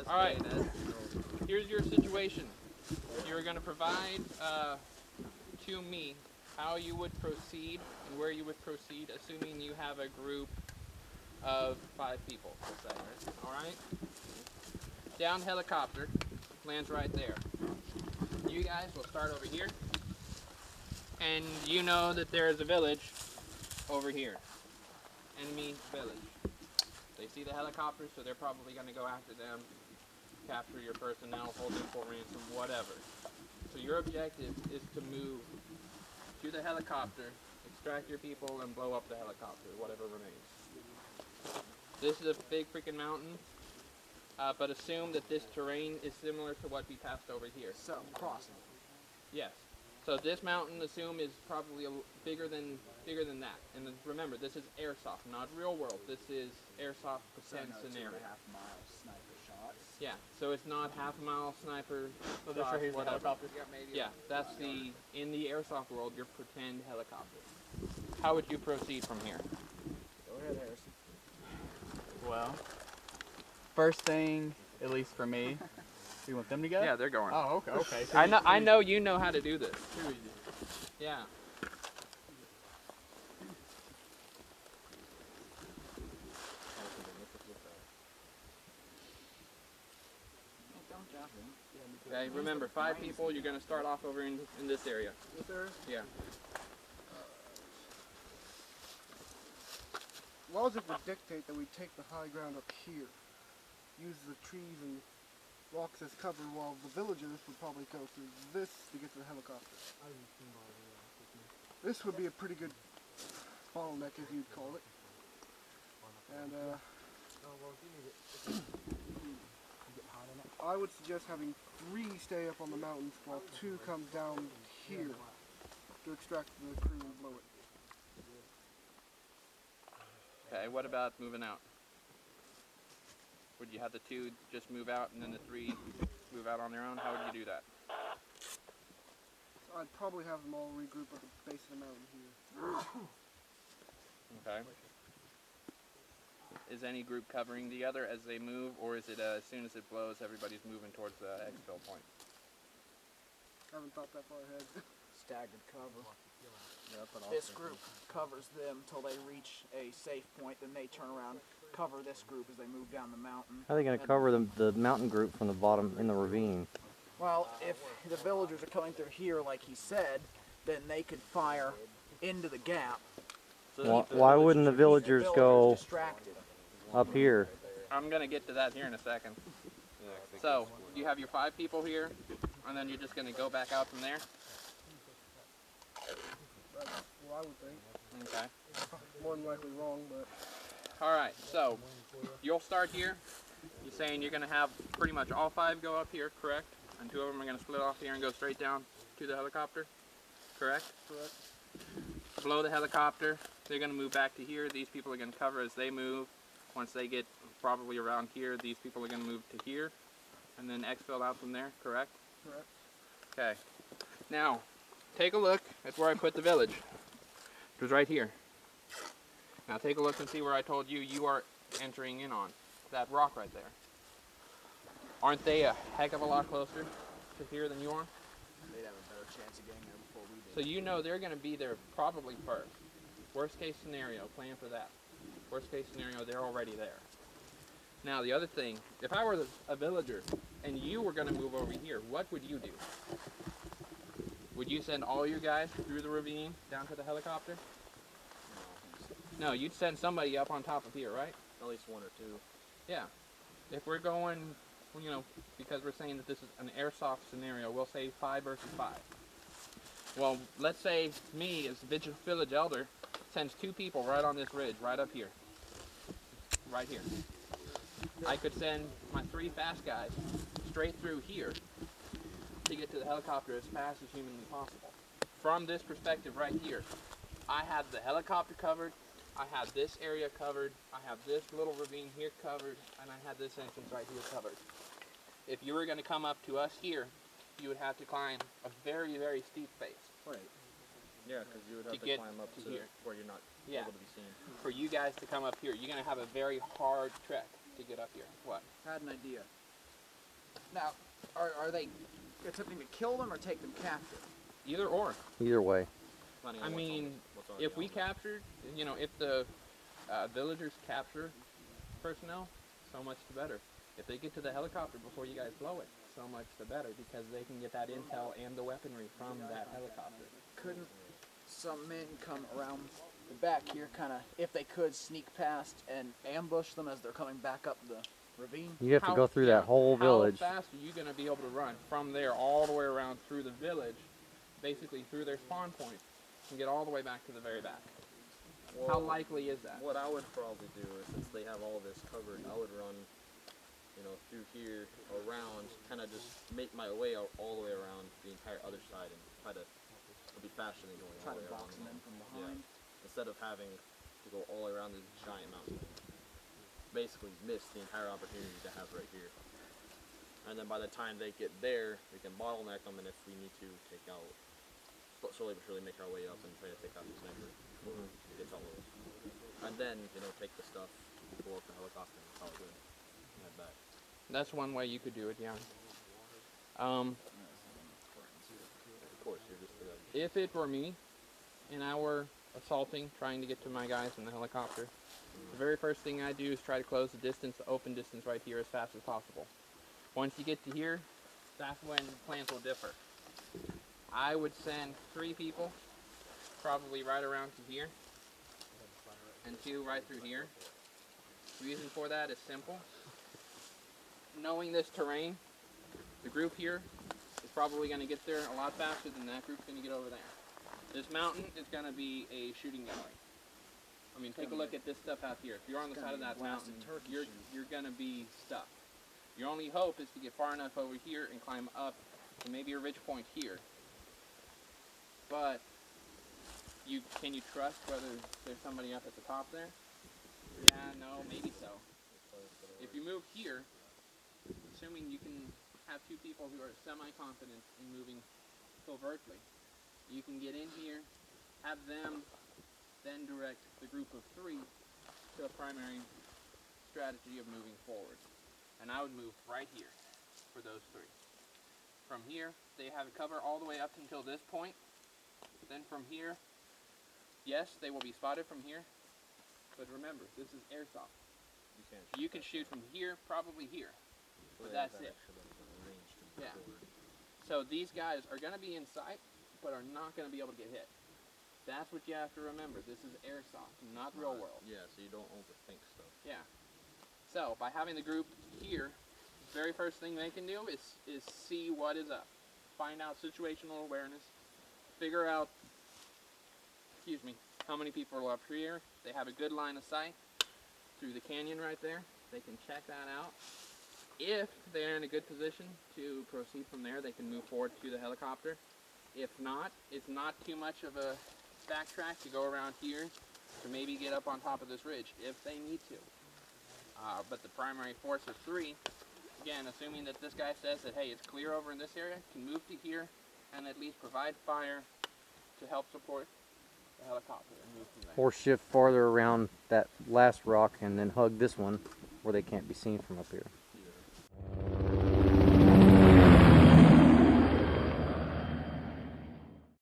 All right, here's your situation. You're going to provide to me how you would proceed and where you would proceed, assuming you have a group of 5 people, let's say. All right? Down helicopter, lands right there. You guys will start over here, and you know that there is a village over here. Enemy village. They see the helicopter, so they're probably going to go after them, capture your personnel, hold them for ransom, whatever. So your objective is to move to the helicopter, extract your people, and blow up the helicopter, whatever remains. This is a big freaking mountain, but assume that this terrain is similar to what we passed over here. So, crossing. Yes. So this mountain, assume, is probably bigger than that. And remember, this is airsoft, not real world. This is airsoft pretend scenario. 2.5-mile sniper shots. Yeah. So it's not half-mile sniper So shots, this right helicopter. Yeah, that's in the airsoft world, your pretend helicopter. How would you proceed from here? Go ahead, Harrison. Well, first thing, at least for me, you want them to go? Yeah, they're going. Oh, okay. So I know you know how to do this. Too easy. Yeah. Don't jump in. Okay, remember, 5 people, you're going to start off over in this area. This area? Yeah. Laws would dictate that we take the high ground up here, use the trees and rocks as cover, while the villagers would probably go through this to get to the helicopter. This would be a pretty good bottleneck, as you'd call it. And I would suggest having 3 stay up on the mountains while 2 come down here to extract the crew and blow it. Okay, what about moving out? Would you have the 2 just move out and then the 3 move out on their own? How would you do that? I'd probably have them all regroup at the base of the mountain here. Okay. Is any group covering the other as they move, or is it as soon as it blows, everybody's moving towards the exfil point? I haven't thought that far ahead. Staggered cover. This group covers them till they reach a safe point, then they turn around, cover this group as they move down the mountain. How are they going to cover the mountain group from the bottom in the ravine? Well, if the villagers are coming through here, like he said, then they could fire into the gap. So why wouldn't the villagers go distracted. up here? I'm going to get to that here in a second. So, you have your 5 people here, and then you're just going to go back out from there? That's what I would think. Okay. More than likely wrong, but... Alright, so you'll start here. You're saying you're going to have pretty much all 5 go up here, correct? And 2 of them are going to split off here and go straight down to the helicopter, correct? Correct. Below the helicopter, they're going to move back to here. These people are going to cover as they move. Once they get probably around here, these people are going to move to here. And then exfil out from there, correct? Correct. Okay. Now, take a look at where I put the village. It was right here. Now take a look and see where I told you you are entering in on. That rock right there. Aren't they a heck of a lot closer to here than you are? They'd have a better chance of getting there before we did. So you know they're going to be there probably first. Worst case scenario, plan for that. Worst case scenario, they're already there. Now the other thing, if I were a villager and you were going to move over here, what would you do? Would you send all your guys through the ravine down to the helicopter? No, you'd send somebody up on top of here, right? At least 1 or 2. Yeah. If we're going, you know, because we're saying that this is an airsoft scenario, we'll say 5 versus 5. Well, let's say me as village elder sends 2 people right on this ridge, right up here. Right here. I could send my 3 fast guys straight through here to get to the helicopter as fast as humanly possible. From this perspective right here, I have the helicopter covered, I have this area covered, I have this little ravine here covered, and I have this entrance right here covered. If you were going to come up to us here, you would have to climb a very, very steep face. Right. Yeah, because you would have to get climb up to here. where you're not Yeah. able to be seen. For you guys to come up here, you're going to have a very hard trek to get up here. What? I had an idea. Now, are they attempting to kill them or take them captive? Either or. Either way. Depending I on mean, what's already if we on there. captured, you know, if the villagers capture personnel, so much the better. If they get to the helicopter before you guys blow it, so much the better, because they can get that intel and the weaponry from that helicopter. Couldn't some men come around the back here, kind of, if they could, sneak past and ambush them as they're coming back up the ravine? You have to go through that whole village. How fast are you going to be able to run from there all the way around through the village, basically through their spawn point, and get all the way back to the very back? How likely is that? What I would probably do is, since they have all this covered, I would run, you know, through here, around, kind of just make my way out all the way around the entire other side and try to be faster than going Try all the to way around. box them in from Yeah. behind. Instead of having to go all the way around this giant mountain. Basically miss the entire opportunity to have right here. And then by the time they get there, we can bottleneck them, and if we need to take out, slowly but surely make our way up and try to take out the sniper. Get all those. And then, you know, take the stuff, go up the helicopter and call it good. And head back. That's one way you could do it, yeah. Of course, you're just If it were me, and I were assaulting, trying to get to my guys in the helicopter, the very first thing I do is try to close the distance, the open distance right here as fast as possible. Once you get to here, that's when plans will differ. I would send 3 people, probably right around to here, and 2 right through here. Reason for that is simple. Knowing this terrain, the group here is probably going to get there a lot faster than that group's going to get over there. This mountain is going to be a shooting gallery. I mean, take a look at this stuff out here. If you're on the side of that mountain, you're going to be stuck. Your only hope is to get far enough over here and climb up to maybe a ridge point here. But can you trust whether there's somebody up at the top there? Yeah, no, maybe so. If you move here, assuming you can have 2 people who are semi-confident in moving covertly, you can get in here, have them then direct the group of 3 to a primary strategy of moving forward. And I would move right here for those 3. From here, they have it cover all the way up until this point. Then from here, yes, they will be spotted from here. But remember, this is airsoft. You can shoot from here, probably here. But that's it. Yeah. So these guys are going to be in sight, but are not going to be able to get hit. That's what you have to remember. This is airsoft, not real world. Yeah, so you don't overthink stuff. Yeah. So by having the group here, the very first thing they can do is see what is up. Find out situational awareness. Figure out, how many people are up here. They have a good line of sight through the canyon right there. They can check that out. If they're in a good position to proceed from there, they can move forward to the helicopter. If not, it's not too much of a backtrack to go around here to maybe get up on top of this ridge if they need to. But the primary force of 3, again, assuming that this guy says that, hey, it's clear over in this area, can move to here and at least provide fire to help support the helicopter and move from there. Or shift farther around that last rock and then hug this one where they can't be seen from up here.